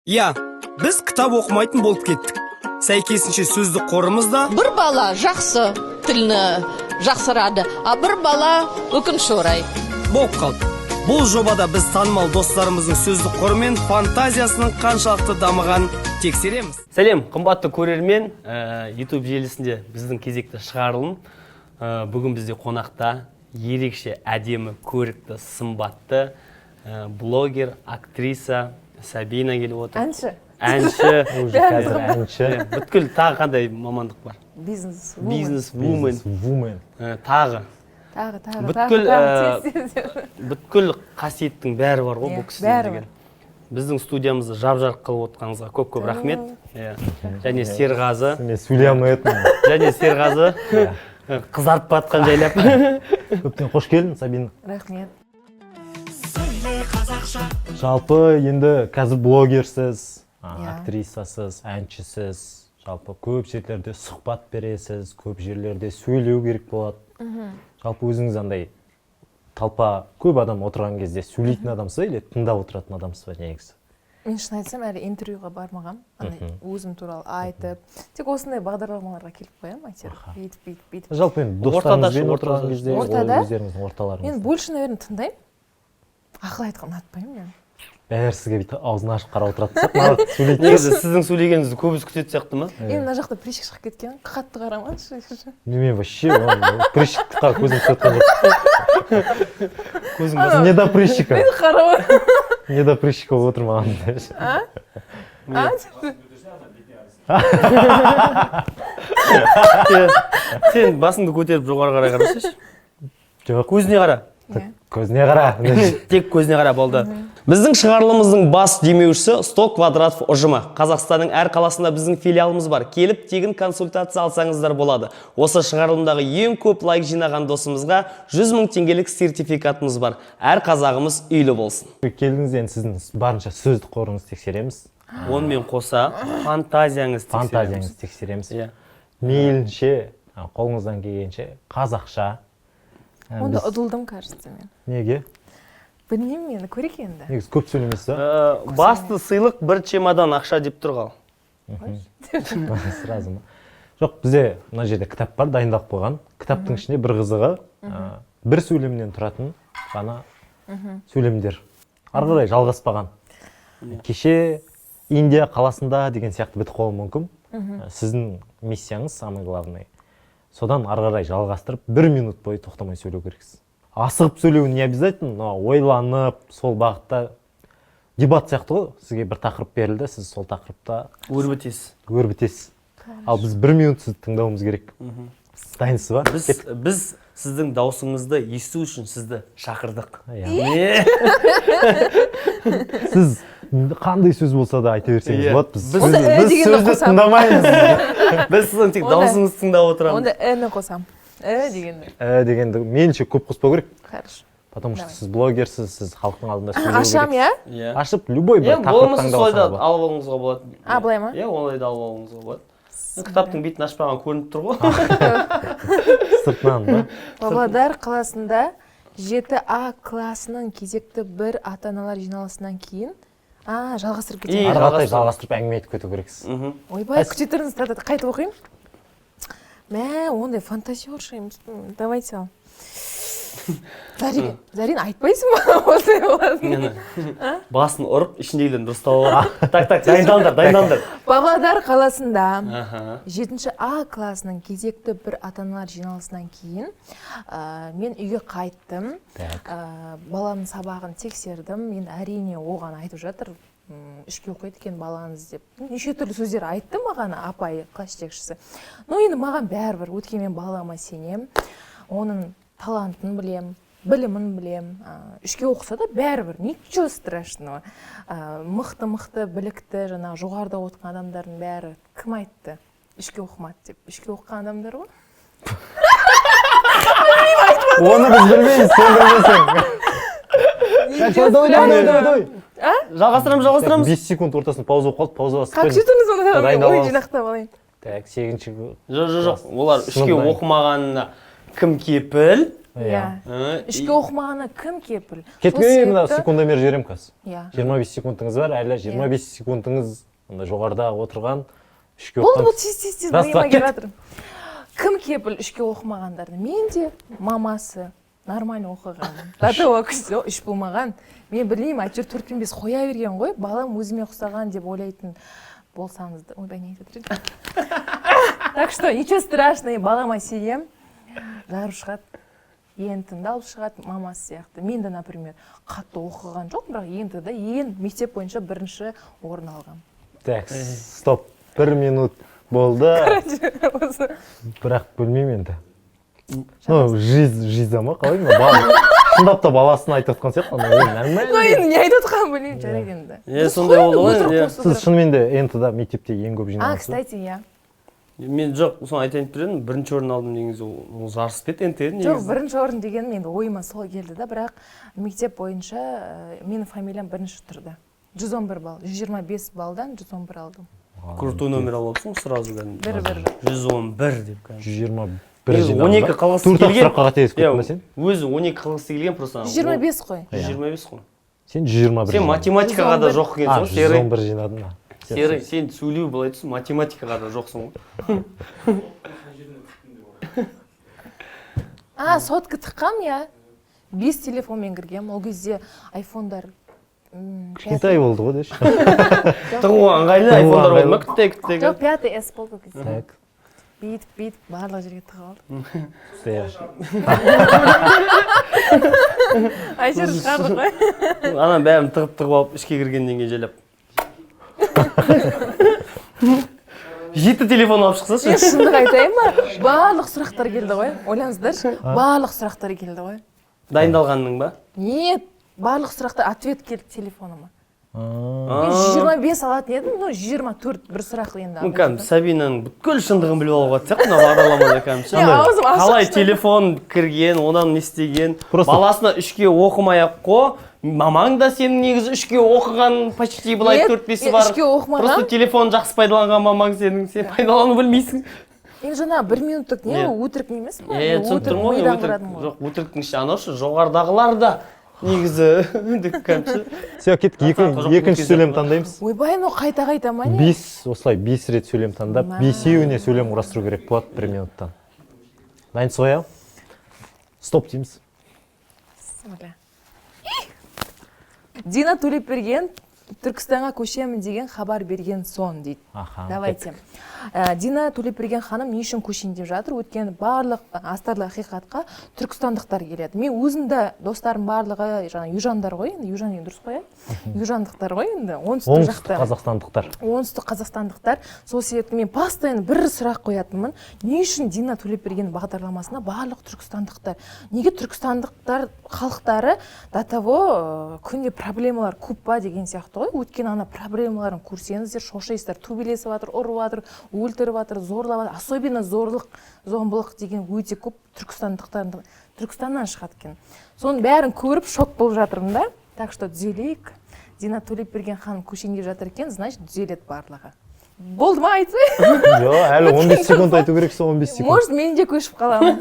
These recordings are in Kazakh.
Иә, біз кітап оқымайтын болып кеттік. Сәйкесінше сөздік қорымызда бір бала жақсы тілні жақсарады, а бір бала өкінішке орай болып қалды. Бұл жобада біз танымал достарымыздың сөздік қоры мен фантазиясының қаншалықты дамығанын тексереміз. Сәлем, қымбатты көрермен, YouTube желісінде біздің кезекті шығарылым. Бүгін бізде қонақта ерекше әдемі, көрікті, сымбатты блогер, актриса Сабина келіп отыр. Әнші. Әнші. Бүткіл тағы қандай мамандық бар? Бизнес-вумен. Тағы. Бүткіл қасиеттің бәрі бар ғой бұл кісіден деген. Біздің студиямызды жап-жарық қылып отқаныңызға көп-көп рахмет. Және Серғазы. Мен сөйлей алмайтын. Және Серғазы. Қызарып батқан жайлап. Көптен қош келдің, Сабина. Рахмет. Жалпы енді қазір блогерсіз, актрисасыз, әншісіз. Жалпы көп жерлерде сұхбат бересіз, көп жерлерде сөйлеу керек болады. Жалпы өзіңіз андай талпа көп адам отырған кезде сөйлейтін адамсыз ба, или тыңдап отыратын адамсыз ба негізі? Мен шын айтсам, әлі интервьюға бармағам. Өзім туралы айтып, тек осындай бағдарламаларға келіп қоям, әйтеуір. Бүйтіп. Жалпы енді достарыңызбен отырған кезде, ортада өздеріңіздің орталарыңызда. Мен больше, наверное, тыңдаймын. Ақыл айтқан ұнатпаймын мен. Бәрі сізге бүйтіп аузын ашып қарап отырады. Маған сөйлейтін. Негізі сіздің сөйлегеніңізді көбісі күтетін сияқты ма? Мен мына жақта прыщик шығып кеткен, қатты қарамаңызшы. Мен вообще прыщикқа көзім түсіп жатқан жоқ. Көзің Не до прыщика. Мен қарамай. Не до прыщика болып отыр маған. Сен басыңды көтеріп жоғары қарай қарасайшы. Жоқ. Көзіне қара. Көзіне қара. Тек көзіне қара болды. Біздің шығарылымымыздың бас демеушісі Сток Квадратов ұжымы. Қазақстанның әр қаласында біздің филиалымыз бар. Келіп тегін консультация алсаңыздар болады. Осы шығарылымдағы ең көп лайк жинаған досымызға 100 000 теңгелік сертификатымыз бар. Әр қазағымыз үйлі болсын. Келдіңіз, енді сіздің барынша сөздік қорыңызды тексереміз. Онымен қоса фантазияңызды тексереміз. Иә. Мейлінше, қолыңыздан келгенше қазақша. Онда ұдылдым, кажется, мен. Неге? Білмеймін, мені көрек енді. Негіз көп сөйлемейсіз ба? Басты сыйлық бір чемодан ақша деп тұрғал. Сразу ма? Жоқ, бізде мына жерде кітап бар, дайындалып қойған. Кітаптың ішінде бір қызығы, бір сөйлемнен тұратын ғана сөйлемдер. Ары қарай жалғаспаған. Кеше Индия қаласында деген сияқты бітіп қалуы мүмкін. Сіздің миссияңыз самый главный. Содан ары қарай жалғастырып, 1 минут бойы тоқтамай сөйлеу керексіз. Асығып сөйлеу не обязательно, ойланып, сол бағытта дебат сияқты ғой. Сізге бір тақырып берілді, сіз сол тақырыпта өрбітесіз. Ал біз 1 минут сізді тыңдауымыз керек. Дайынсыз ба? Біз сіздің даусыңызды есту үшін сізді шақырдық. Сіз қандай сөз болса да айта берсеңіз болады. Біз сөзді тыңдамаймыз. Біз сіздің тек даусыңызды тыңдап отырамыз. Онда әні қосам. Дегенді. Дегенді мейлінше көп қоспау керек. Хорошо. Потому что сіз блогерсіз, сіз халықтың алдында сөйлеу керек. Ашам, иә? Ашып, любой бір тақырып таңдау солайда алып алуыңызға болады. Былай ма? Иә, олайда алып алуыңызға болады. Кітаптың бетін ашпаған көрініп тұр ғой. Сыртынан ба? Павлодар қаласында 7А класының кезекті бір ата-аналар жиналысынан кейін жалғастырып кетемін. Ары қарай жалғастырып әңгіме етіп кету керексіз. Ойбай, күте тұрыңыз, қайтып оқиын. Ондай фантазерша емеспін. Давайте ал. Зарин, айтпайсың ба? Осылай болатын. Басын ұрып, ішіндегілерін дұрыстап алып. Так, дайындалыңдар. Павлодар қаласында 7А класының кезекті бір ата-аналар жиналысынан кейін мен үйге қайттым. Баланың сабағын тексердім. Мен әрине оған айтып жатыр. Үшке оқиды екен балаңыз деп. Неше түрлі сөздер айтты маған апай, класс жетекшісі. Енді маған бәрібір, өткен мен балама сенем. Оның талантын білем, білімін білем. Үшке оқыса да бәрібір, ничего страшного. Мықты, білікті, жоғарыда отырған адамдардың бәрі кім айтты? Үшке оқымады деп. Үшке оқыған адамдар ғой? Оны біз білмейміз, сен білмесең. Давай. Жалғастырамыз. 5 секунд ортасын пауза қалып, пауза басып Как сөйтіңіз оны? Дайындалып Ой, жинақтап алайын. Так, 8-ші... Жоқ, олар үшке оқымағанына кім кепіл? Иә. Ішке оқымағына кім кепіл? Кетпей мына секундомер жіберем қазір. Иә. 25 секундыңыз бар, әлі 25 секундыңыз жоғарыда отырған үшке Бұл оқыған. тез Рас миыма па? келіп жатыр. Кім кепіл үшке оқымағандарды? Мен де мамасы нормально оқыған. Татуа күшті үш болмаған. Мен білмеймін, әйтеуір 4-5 қоя берген ғой, балам өзіме ұқсаған деп ойлайтын болсаңыз да. Ойбай, не айтып жатыр? Так что ничего страшного, балама сенем, жарып шығады. Ентінді алып шығады, мамасы сияқты. Мен де, например, қатты оқыған жоқ, бірақ енді де мектеп бойынша бірінші орын алғам. Так, стоп. 1 минут болды. Бірақ білмеймін енді. Ну, жиза ма, қалай ма? Шындап та баласын айтып отқан сияқты, нормально. Енді не айтып отқанын білмеймін, жарайды енді. Сондай болды ғой. Сіз шынымен де НТ-да мектепте ең көп жиналасыз. Кстати, иә. Мен жоқ, соны айтайын деп едім, бірінші орын алдым дегенде ол жарыс пе еді НТ-де Жоқ, бірінші орын дегенім енді ойыма сол келді да, бірақ мектеп бойынша менің фамилиям бірінші тұрды. 111 балл, 125 балдан 111 алдым. Крутой номер алып отырсың сразу кәдімгі. 111 деп кәдімгі. 121 жинады. 12 қалғысы келген. келген. Сұраққа қателесіп кеттің ба сен? Өзі 12 қалғысы келген просто. 125 қой. 125 қой. Сен 121. Сен математикаға да жоқ екенсің ғой, Серый. 111 жинадың ба? Серый, сен сөйлеу былай тұрсың, математикаға да жоқсың ғой. Сотка тыққам, иә. 5 телефонмен кіргем, ол кезде айфондар Кішкентай болды ғой деші. Тығу аңғайлы айфондар болды ма? Күтте. Жоқ, 5S болды ол кезде. Так. Бейтіп, барлық жерге тығып алдым. Айшыр шығардық қой. Ана бәрін тығып алып, ішке кіргеннен кейін желеп. 7 телефон алып шықсашы. Мен шындық айтайын ба? Барлық сұрақтар келді ғой. Ойлаңыздаршы, барлық сұрақтар келді ғой. Дайындалғанның ба? Нет, барлық сұрақтар ответ келді телефоныма. Мен 125 алатын едім, но 24 бір сұрақ енді. Мүмкін Сабинаның бүткіл шындығын біліп алуға тек мына бағдарламада кәмші. аузым ашық. Қалай телефон кірген, одан не істеген, баласына үшке оқымай-ақ қо, мамаң да сенің негізі үшке оқыған почти былай 4-5-і бар. Үшке оқымаған. Просто телефон жақсы пайдаланған мамаң сенің, сен пайдалану білмейсің. Енді жаңа 1 минуттық не, өтірік не емес па? Түсінттің ғой, жоқ, өтіріктің іші анаушы, жоғардағылар да негізі деп кәмші. Все, кеттік, екінші сөйлем таңдаймыз. Ойбай, но қайта ма не? 5 рет сөйлем таңдап, 5-еуіне сөйлем құрастыру керек болады 1 минуттан. Дайынсыз ғой, иә? Стоп дейміз. Дина Төлепберген Түркістанға көшемін деген хабар берген сон дейді. Давайте. Дина Төлепберген ханым не үшін көшейін деп жатыр? Өйткені барлық астарлы ақиқатқа түркістандықтар келеді. Мен өзімді достарым барлығы жаңа южандар ғой, енді южан енді дұрыс қой, южандықтар ғой, енді оңтүстік жақта. Қазақстандықтар. Оңтүстік қазақстандықтар. Сол себепті мен постоянно бір сұрақ қоятынмын. Не үшін Дина Төлепберген бағдарламасына барлық түркістандықтар? Неге түркістандықтар халықтары до того күнде проблемалар көп па деген сияқты ғой. Өйткені ана проблемаларын көрсеңіздер, шошайсыздар, төбелесіп жатыр, ұрып жатыр, өлтіріп жатыр, зорлап жатыр. Особенно зорлық, зомбылық деген өте көп Түркістаннан шығады екен. Соның бәрін көріп шок болып жатырмын да. Так что түзелейік. Дина Төлепберген ханым көшейін деп жатыр екен, значит түзеледі барлығы. Болды ма айтсы? Жоқ, әлі 15 секунд айту керек, сол 15 секунд. Может, мен де көшіп қаламын.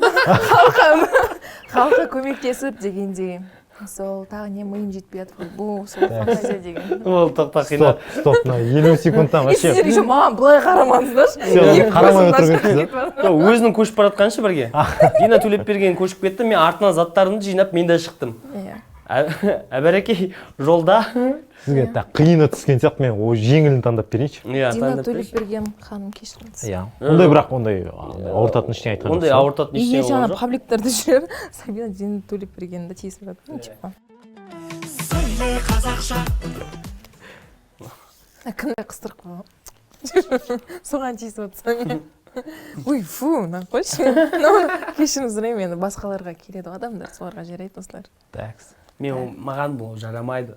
Халыққа көмектесіп дегендей. Сол, тағы не миым жетпей жатыр, бұл сол фантазия деген. Ол тоқта қина. Стоп, 50 секундтан вообще. Сіздер еще маған былай қарамаңыздаршы. Қарамай отырыңыз. Өзінің көшіп баратқаншы бірге. Дина Төлепберген көшіп кетті, мен артынан заттарымды жинап, мен де шықтым. Әбәрекей жолда. Сізге қиыны түскен сияқты, мен жеңілін таңдап берейінші. Дина Төлепберген ханым кешіріңіз. Ондай бірақ ондай ауыртатын ештеңе айтқан жоқ. Ондай ауыртатын ештеңе болған жоқ. Пабликтарда жүр, Сабина Дина Төлепбергенді тиісіп жатыр. Типа. Сөйле қазақша. Кімді қыстырып қалған? Соған тиісіп жатсам. Ой, фу, мынаны қойшы. Кешіріңіз сұраймын, енді басқаларға келеді адамдар, соларға жарайды осылар. Мен маған бұл жарамайды.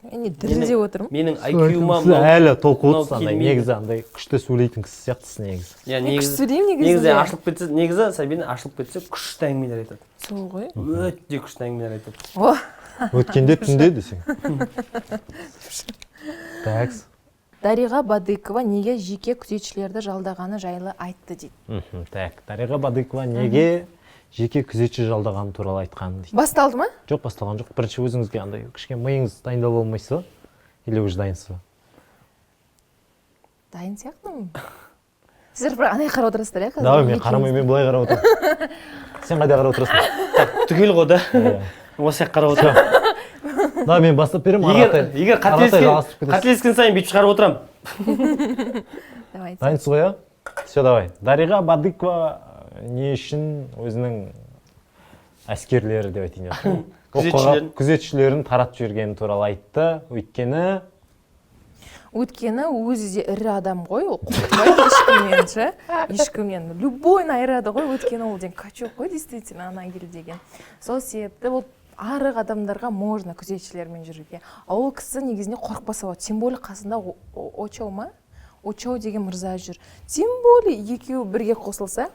Мен дірілдеп отырмын. Менің IQ-ма әлі толқу отырсыз, негізі андай күшті сөйлейтін кісі сияқтысыз негізі. Күшті сөйлеймін негізі. Негізі ашылып кетсе, негізі Сабина ашылып кетсе күшті әңгімелер айтады. Сол ғой. Өте күшті әңгімелер айтады. Өткенде түнде десең. Дариға Бадыкова неге жеке күзетшілерді жалдағаны жайлы айтты дейді. Так, Дариға Бадыкова неге жеке күзетші жалдағаны туралы айтқан дейді. Басталды ма? Жоқ, басталған жоқ. Бірінші өзіңізге андай кішкене миыңыз дайындалып болмайсыз ба? Или уже дайынсыз ба? Дайын сияқтымын. Сіздер бір анай қарап отырасыздар, иә? Давай, мен қарамай, мен былай қарап отырмын. Сен қайда қарап отырасың? түгел ғой да. Осы жаққа қарап отырамын. Да, мен бастап беремін. Егер қателескен сайын бүйтіп шығарып отырамын. Давайте. Дайынсыз ғой, иә? Все, давай. Дариға Бадыкова не үшін өзінің әскерлері деп айтайын. Күзетшілерін таратып жібергені туралы айтты. Өйткені өзі де ірі адам ғой, ол қорқмайды ешкімнен, ше? Ешкімнен. Любойын айырады ғой, өйткені ол деген качок қой, действительно, ана ел деген. Сол себепті ол арық адамдарға можно күзетшілермен жүруге. Ол кісі негізінде қорықпаса болады. Тем более қасында Очоу ма? Очоу деген мырза жүр. Тем более екеуі бірге қосылса,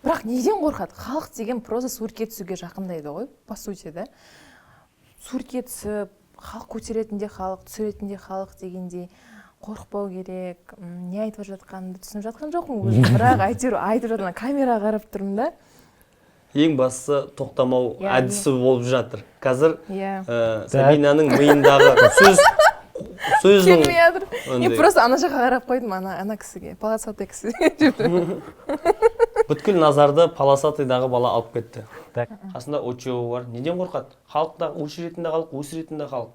бірақ неден қорқады? Халық деген просто суретке түсуге жақындайды ғой, по сути, да? Суретке түсіп, халық көтеретінде халық, түсіретінде халық дегендей қорықпау керек. Не айтып жатқанымды түсініп жатқан жоқпын өзім, бірақ әйтеуір айтып жатқан камераға қарап тұрмын да. Ең бастысы тоқтамау әдісі болып жатыр. Қазір Сабинаның миындағы сөздің келмей жатыр. Мен просто ана жаққа қарап қойдым, ана кісіге, полосатый кісіге. Бүткіл назарды полосатыйдағы бала алып кетті. Қасында Очоу бар. Неден қорқады? Халықта өшіретінде халық, өсіретінде халық.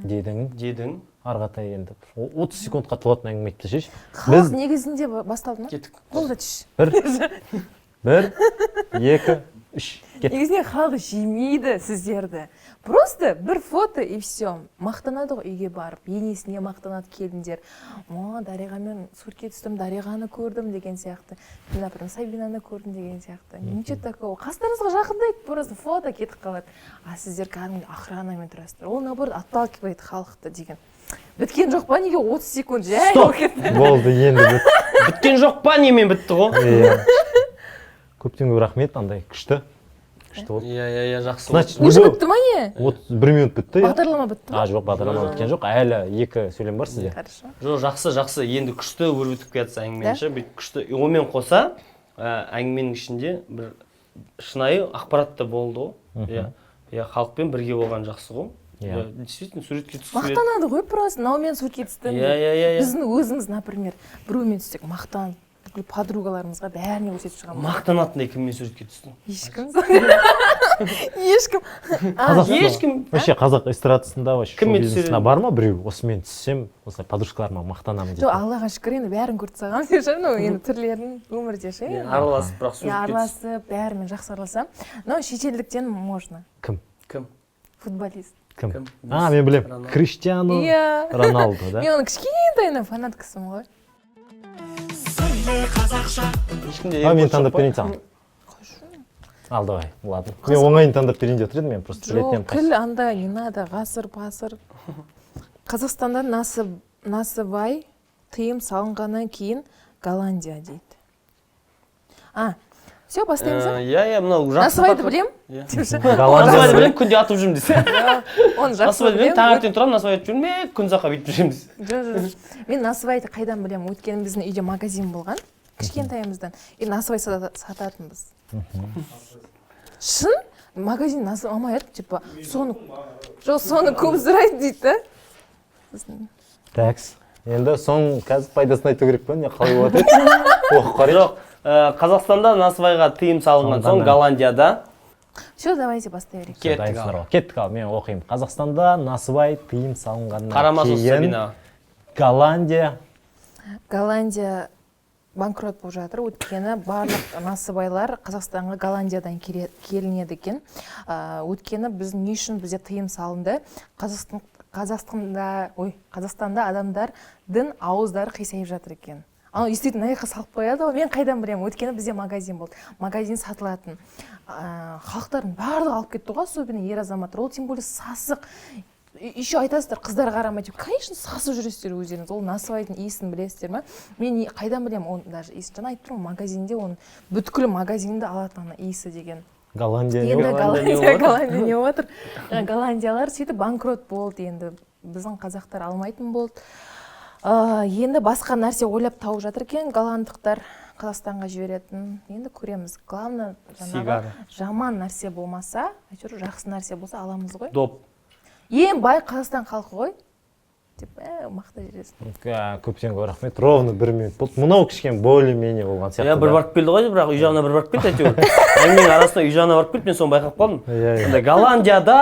Дедің. Арғатай енді 30 секундқа толатын әңгіме айтты шеш. Халық негізінде басталды ма? Кеттік. Болды шеш. 1, 2, 3. Негізінде халық жемейді сіздерді. Просто бір фото и все. Мақтанады ғой үйге барып, енесіне мақтанады келіндер. Дариғамен суретке түстім, Дариғаны көрдім деген сияқты. Например, Сабинаны көрдім деген сияқты. Ничего такого. Қастарыңызға жақындайды, просто фото кетіп қалады. А сіздер кәдімгі охранамен тұрасыздар. Ол наоборот отталкивает халықты деген. Біткен жоқ па, неге 30 секунд жай болып кетті? Болды, енді бітті. Біткен жоқ па, немен бітті ғой? Көптен көп рахмет, андай күшті. Иә, жақсы. Уже бітті ма не? 1 минут бітті. Бағдарлама бітті ма? Жоқ, бағдарлама біткен жоқ. Әлі 2 сөйлем бар сізде. Жоқ, жақсы. Енді күшті өрбітіп кетсі әңгіменші. Күшті. Онымен қоса әңгіменің ішінде бір шынайы ақпарат та болды ғой. Халықпен бірге болған жақсы ғой. Действительно, суретке түсіп мақтанады ғой просто. Мынаумен суретке түстім. Біздің өзіміз, например, біреумен түссек мақтанып, подругаларымызға бәріне көрсетіп шығамыз. Мақтанатындай кіммен суретке түстің? Ешкім. Вообще қазақ эстрадасында, шоу-бизнесінде бар ма біреу? Осымен түссем, осылай подружкаларыма мақтанамын дейді. Жоқ, Аллаға шүкір, енді бәрін көріп тастағанмын деп жүрмін, енді түрлерін өмірде ше. Араласып, бірақ суретке түсіп. Араласып, бәрімен жақсы араласам. Но шетелдіктен можно. Кім? Футболист. Кім? Мен білем. Криштиану Роналду, да? Мен оның кішкентайынан фанаткасымын ғой. Мен таңдап берейін саған. Ал, давай, ладно. Мен оңайын таңдап берейін деп тұрдым, мен просто білетінен қайсы. Тіл анда, не надо, ғасыр. Қазақстанда насыбай тыйым салынғаннан кейін Голландия дейді. Все, бастаймыз ба? Иә, мынау жақсы. Насыбайды білем? Насыбайды білем, күнде атып жүрмін десе. Насыбайды білем, таңертең тұрамын, насыбайды жүрмей, күн саққа бүйтіп жүрмін десе. Мен насыбайды қайдан білем? Өйткені біздің үйде магазин болған, кішкентайымыздан. Насыбай сататынбыз. Шын? Магазин насыбай алмайды, типа, соны көп сұрайды дейді. Такс. Енді соның қазір пайдасын айту керек па, не қалай болады? Оқы қарайық. Қазақстанда насыбайға тыйым салынған соң Голландияда. Все, давайте бастай берейік. Кеттік ал, мен оқимын. Қазақстанда насыбай тыйым салынғаннан кейін Голландия банкрот болып жатыр, өйткені барлық насыбайлар Қазақстанға Голландиядан келінеді екен. Өйткені біз не үшін бізде тыйым салынды? Қазақстанда адамдардың ауыздары қисайып жатыр екен. Естейтін аяққа салып қояды, мен қайдан білемін, өйткені бізде магазин болды. Магазин сатылатын. Халықтардың барлығы алып кетті ғой, особенно ер азаматтар. Ол тем более сасық. Еще айтасыздар, қыздар қарамай деп, конечно, сасып жүресіздер өздеріңіз. Ол насыбайдың иісін білесіздер ма? Мен қайдан білемін, оны даже иісі. Жаңа айтып тұрмын, магазинде оның бүткіл магазинді алатын иісі деген. Голландия не отыр? Голландиялар сөйтіп банкрот болды енді. Біздің қазақтар алмайтын болды. Енді басқа нәрсе ойлап тауып жатыр екен голландықтар Қазақстанға жіберетін. Енді көреміз. Главное, Сигара. жаман нәрсе болмаса, әйтеуір жақсы нәрсе болса аламыз ғой. Доп. Ең бай Қазақстан халқы ғой. Деп, мақта жересің. Көптен рахмет. Ровно 1 минут болды. Мынау кішкене более-менее болған сияқты. Я бір барып келді ғой, бірақ үй жағына бір барып келді әйтеуір. Әңгіменің арасында үй жағына барып келді, мен соны байқап қалдым. Голландияда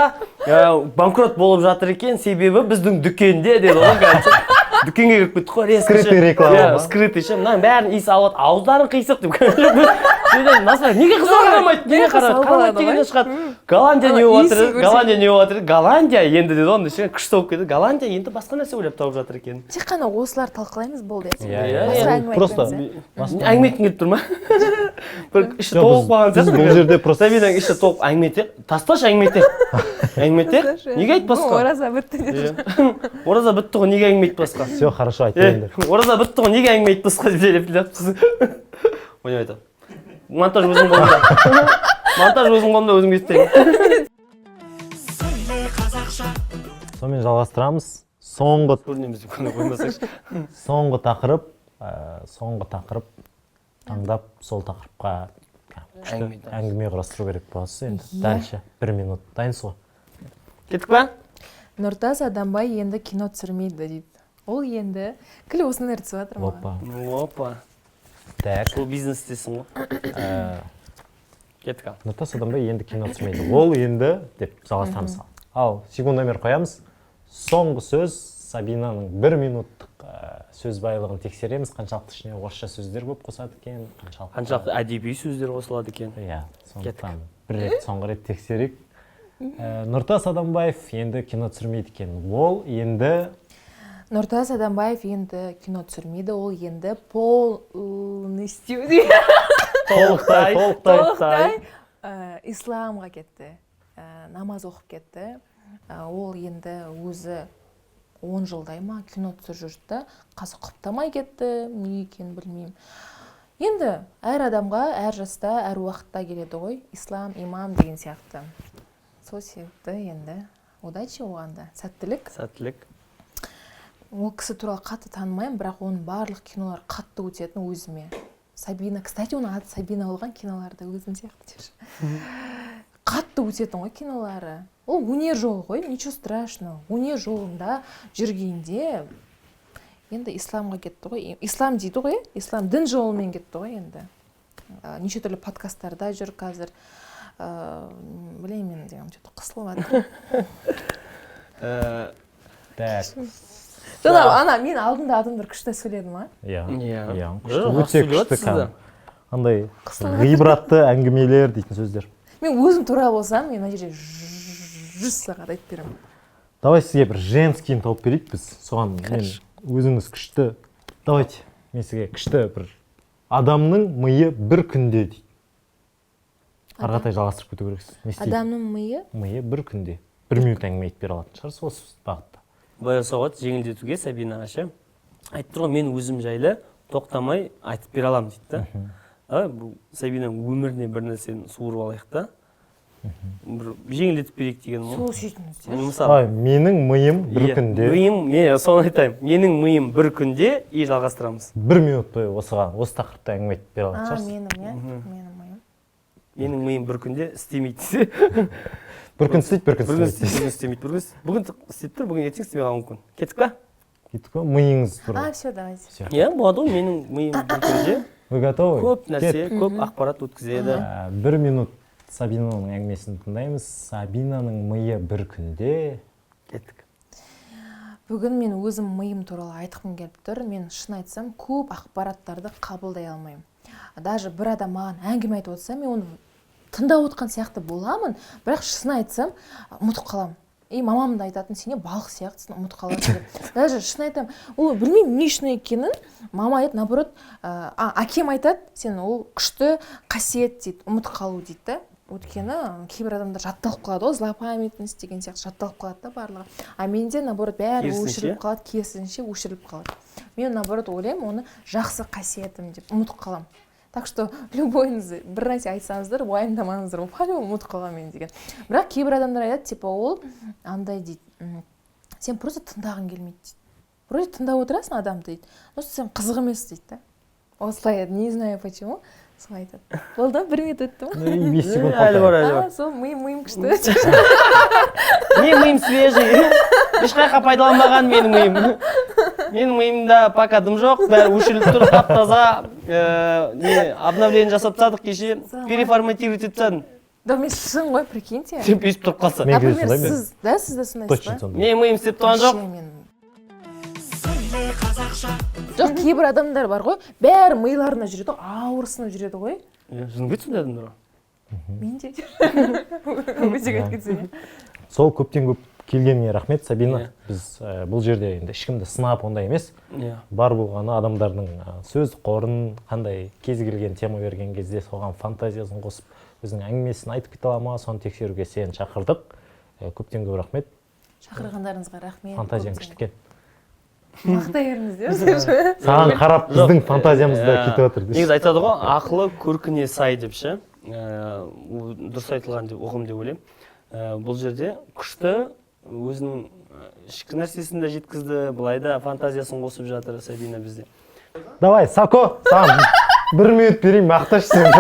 банкрот болып жатыр екен, себебі біздің дүкенде деді ғой, кәдімгі. Дүкенге кіріп кеттік қой, резко. Скрытый реклама. Скрытый ше. Мынаның бәрін иіс алып, ауыздарын қисық деп. Неге қыздар қарамайды? Неге қарамайды дегеннен шығады. Голландия не болып жатыр? Голландия не болып жатыр? Голландия енді деді оны ішіне күшті болып кетті. Голландия енді басқа нәрсе ойлап тауып жатыр екен. Тек қана осылар талқылаймыз болды. Просто әңгіме еткің келіп тұр ма? Бір іші толып қалған сияқты. Бұл жерде просто Сәбидің іші толып әңгіме етек. Тасташы әңгіме етек. Әңгіме етек? Неге айтпасқа? Ораза бітті. Ораза бітті ғой, неге әңгіме айтпасқа? Все, хорошо, айт енді. Ораза бітті ғой, неге әңгіме айтпасқа деп желепілепсіз. Ойнап айтамын. Монтаж өзің қолында. Монтаж өзің қолында, өзің естейін. Сонымен жалғастырамыз. Соңғы Көрінеміз деп көне қоймасақшы. соңғы тақырып таңдап сол тақырыпқа әңгіме құрастыру керек боласыз енді. Дальше 1 минут. Дайынсыз ғой? Кеттік па? Нұртас Адамбай енді кино түсірмейді дейді. Ол енді күлі осыны ертіп жатыр маған. Опа. Так. Шоу бизнестесің ғой. Кеттік ал. Нұртас Адамбай енді кино түсірмейді. Ол енді деп жалғастырамыз. Ал секундомер қоямыз. Соңғы сөз Сабинаның 1 минуттық сөз байлығын тексереміз. Қаншалықты ішіне орысша сөздер көп қосады екен, қаншалықты әдеби сөздер қосылады екен. Иә, сондықтан бір рет соңғы рет тексерейік. Нұртас Адамбаев енді кино түсірмейді екен. Ол енді Нұртас Адамбаев енді кино түсірмейді, ол енді полностью толықтай исламға кетті, намаз оқып кетті. Ол енді өзі 10 жылдай ма кино түсіріп жүрді, қазір құптамай кетті, не екенін білмеймін. Енді әр адамға әр жаста, әр уақытта келеді ғой, ислам, имам деген сияқты. Сол себепті енді удачи оғанда, сәттілік. Ол кісі туралы қатты танымаймын, бірақ оның барлық кинолар қатты өтетін өзіме. Сабина, кстати, оның аты Сабина болған, киноларда өзім сияқты деші. Қатты өтетін ғой кинолары. Ол өнер жолы ғой, ничего страшного. Өнер жолында жүргенде енді исламға кетті ғой. Ислам дейді ғой, ислам дін жолымен кетті ғой енді. Неше түрлі подкасттарда жүр қазір. Білеймін деген, что-то қысылып жатыр. Так. Ана, мен алдында адамдар күшті сөйледі ма? Иә. Өте күшті. Андай ғибратты әңгімелер дейтін сөздер. Мен өзім туралы болсам, мен мына жерде 100 сағат айтып беремін. Давай сізге бір женскийін тауып берейік біз. Соған мен өзіңіз күшті. Давайте, мен сізге күшті бір адамның миы бір күнде дейді. Арғатай жалғастырып кету керексіз. Адамның миы? Миы бір күнде. 1 минут әңгіме айтып бере алатын шығарсыз осы бағытта. Былай соғат жеңілдетуге Сабинаға ше. Айтып тұрған мен өзім жайлы тоқтамай айтып бере аламын дейді. Бұл Сабинаның өміріне бір нәрсені суырып алайық та. Бір жеңілдетіп берейік деген ғой. Сол сөйтіңіздер. Мысалы, менің миым бір күнде. Мен соны айтайын. Менің миым бір күнде и жалғастырамыз. 1 минут бойы осы тақырыпта әңгіме айтып бере алатын шығарсыз. Менің миым. Менің миым бір күнде істемейді. Бір күн істейді, бір күн істемейді. Бүгін істеп тұр, бүгін ертең істемей қалуы мүмкін. Кеттік па? Кеттік па? Миыңыз бір. Все, давайте. Иә, болады ғой, менің миым бір күнде. Вы готовы? Көп нәрсе, көп ақпарат өткізеді. 1 минут Сабинаның әңгімесін тыңдаймыз. Сабинаның миы бір күнде. Кеттік. Бүгін мен өзім миым туралы айтқым келіп тұр. Мен шын айтсам, көп ақпараттарды қабылдай алмаймын. Даже бір адам маған әңгіме айтып отырса, мен оны тыңдап отқан сияқты боламын, бірақ шын айтсам, ұмытып қаламын. Мамам да айтатын, сене балық сияқтысың, ұмытып қаласың деп. Даже шын айтам, ол білмеймін не үшін екенін, мама айтады, наоборот, әкем айтады, сен ол күшті қасиет дейді, ұмытып қалу дейді. Өйткені кейбір адамдар жатталып қалады, ол злопамятность деген сияқты жатталып қалады да барлығы. А менде наоборот бәрі өшіріліп қалады, керісінше өшіріліп қалады. Мен наоборот ойлаймын, оны жақсы қасиетім деп ұмытып қаламын. Так что любойыңыз бір нәрсе айтсаңыздар, уайымдамаңыздар, по-любому ұмытып қаламын деген. Бірақ кейбір адамдар айтады, типа ол андай дейді, сен просто тыңдағың келмейді дейді. вроде тыңдап отырасың адамды дейді, но сен қызық емес дейді да. Осылай, не знаю почему, солай айтады. Болды, 1 минут өтті ма? 5 секунд әлі бар, әлі А, бар. сол миым күшті. Менің миым свежий. Ешқайқа пайдаланбаған менің миым. Менің миымда пока дым жоқ, бәрі өшіріліп тұр, тап-таза. Обновление жасап тастадық кеше, переформатировать етіп тастадым. Да, мен шын ғой, прикиньте. Деп өйстіп тұрып қалса. Мен Например, сондай мен. сіз, да, сіз де сондайсыз Точно ба? сондай. Менің миым істеп тұрған жоқ. Вообще мен- Жоқ, кейбір адамдар бар ғой, бәрі миларына жүреді, ауырсынып жүреді ғой. Жын кетсін дедім дұры. Мен де өзек айтқансың. Сол көптен көп келгеніңе рахмет, Сабина. Иә. Біз бұл жерде енді ешкімді сынап ондай емес. Иә. Бар болғаны адамдардың сөз қорын, қандай кез келген тема берген кезде соған фантазиясын қосып, өзінің әңгімесін айтып кете ала ма, соны тексеруге сені шақырдық. Көптен көп рахмет. Шақырғандарыңызға рахмет. Фантазияң күшті екен. Мақтай беріңіздер. Саған қарап біздің фантазиямыз да Иә. кетіп отыр. Негізі айтады ғой, ақылы көркіне сай деп ше. Дұрыс айтылған деп ұғым деп ойлаймын. Бұл жерде күшті өзінің ішкі нәрсесін де жеткізді, былай да фантазиясын қосып жатыр Сабина бізде. Давай, Сако, саған 1 минут берейін, мақташы сен.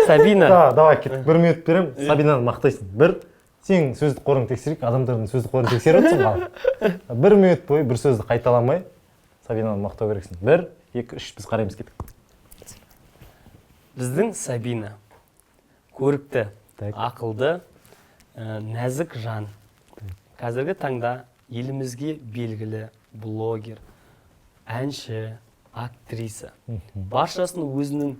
Сабина. Да, давай, кет. 1 минут берем, Сабинаны мақтайсың. Бір, сен сөздік қорын тексерейік, адамдардың сөздік қорын тексеріп отырсың ғалым. 1 минут бойы бір сөзді қайталамай, Сабинаны мақтау керексің. 1, 2, 3, біз қараймыз кеттік. Біздің Сабина көрікті, Так. ақылды, нәзік жан. Қазіргі таңда елімізге белгілі блогер, әнші, актриса. Баршасын өзінің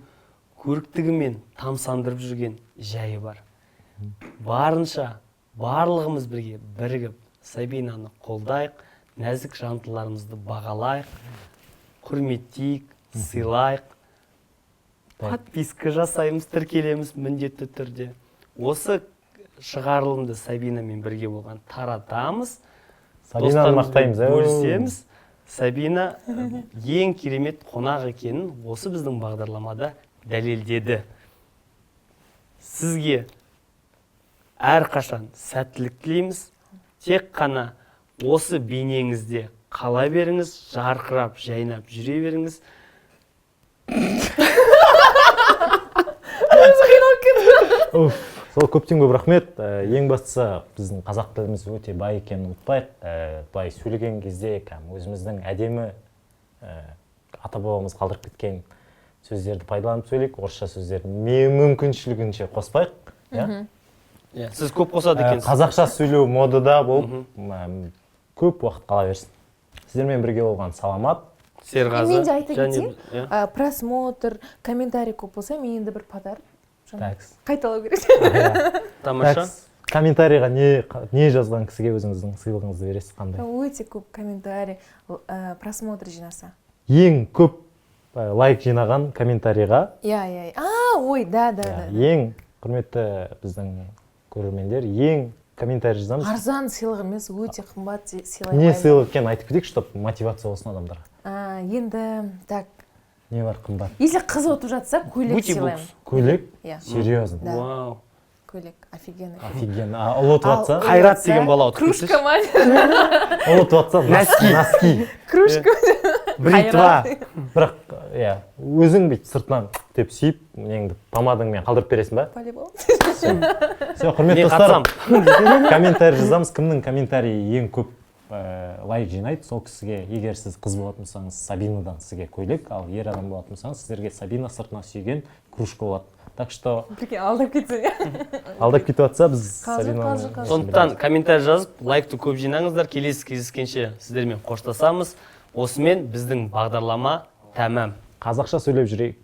көріктігімен тамсандырып жүрген жайы бар. Барынша барлығымыз бірге бірігіп Сабинаны қолдайық, нәзік жандыларымызды бағалайық, құрметтейік, сыйлайық. Подписка жасаймыз, тіркелеміз міндетті түрде. Осы шығарылымды Сабинамен бірге болған таратамыз. Сабинаны мақтаймыз. Бөлісеміз. Сабина ең керемет қонақ екенін осы біздің бағдарламада дәлелдеді. Сізге әрқашан сәттілік тілейміз. Тек қана осы бейнеңізде қала беріңіз, жарқырап, жайнап жүре беріңіз. Сол көптен көп рахмет. Ең бастысы біздің қазақ тіліміз өте бай екенін ұмытпайық. Былай сөйлеген кезде өзіміздің әдемі ата бабамыз қалдырып кеткен сөздерді пайдаланып сөйлейік. Орысша сөздерді мүмкіншілігінше қоспайық. Сіз көп қосады екенсіз. Қазақша сөйлеу модада болып көп уақыт қала берсін. Сіздермен бірге болған саламат. Серғазы. Мен де айта кетейін, просмотр, комментарий көп болса, мен енді бір подарок қайталау керек. Тамаша. Комментарийға не жазған кісіге өзіңіздің сыйлығыңызды бересіз қандай? Өте көп комментарий, просмотр жинаса. Ең көп лайк жинаған комментарийға. Иә. Ой, да. Ең құрметті біздің көрермендер, ең комментарий жазамыз. Арзан сыйлық емес, өте қымбат сыйлық. Не сыйлық екенін айтып кетейік, чтобы мотивация болсын адамдарға. Енді, так. Не бар қымбат? Если қыз отып жатса, көйлек сыйлаймын. Көйлек? Иә. Серьезно? Вау. Көйлек, офигенный. Офигенно. Ұл отып жатса? Қайрат деген бала отып кетсінші. Кружка ма? Ұл отып жатса? Носки. Кружка. Бритва. Бірақ, өзің бейт сыртынан деп сүйіп, неңді помадыңмен қалдырып бересің ба? По-любому. Все, құрметті достар, комментарий жазамыз. Кімнің комментарийі ең көп лайк жинайды, сол кісіге, егер сіз қыз болатын болсаңыз, Сабинадан сізге көйлек, ал ер адам болатын болсаңыз, сіздерге Сабина сыртына сүйген кружка болады. Так что Алдап кетсе. алдап кетіп жатса, біз Сабинаны... Сондықтан комментарий жазып, лайкты көп жинаңыздар. Келесі кездескенше сіздермен қоштасамыз. Осымен біздің бағдарлама тәмам. Қазақша сөйлеп жүрейік.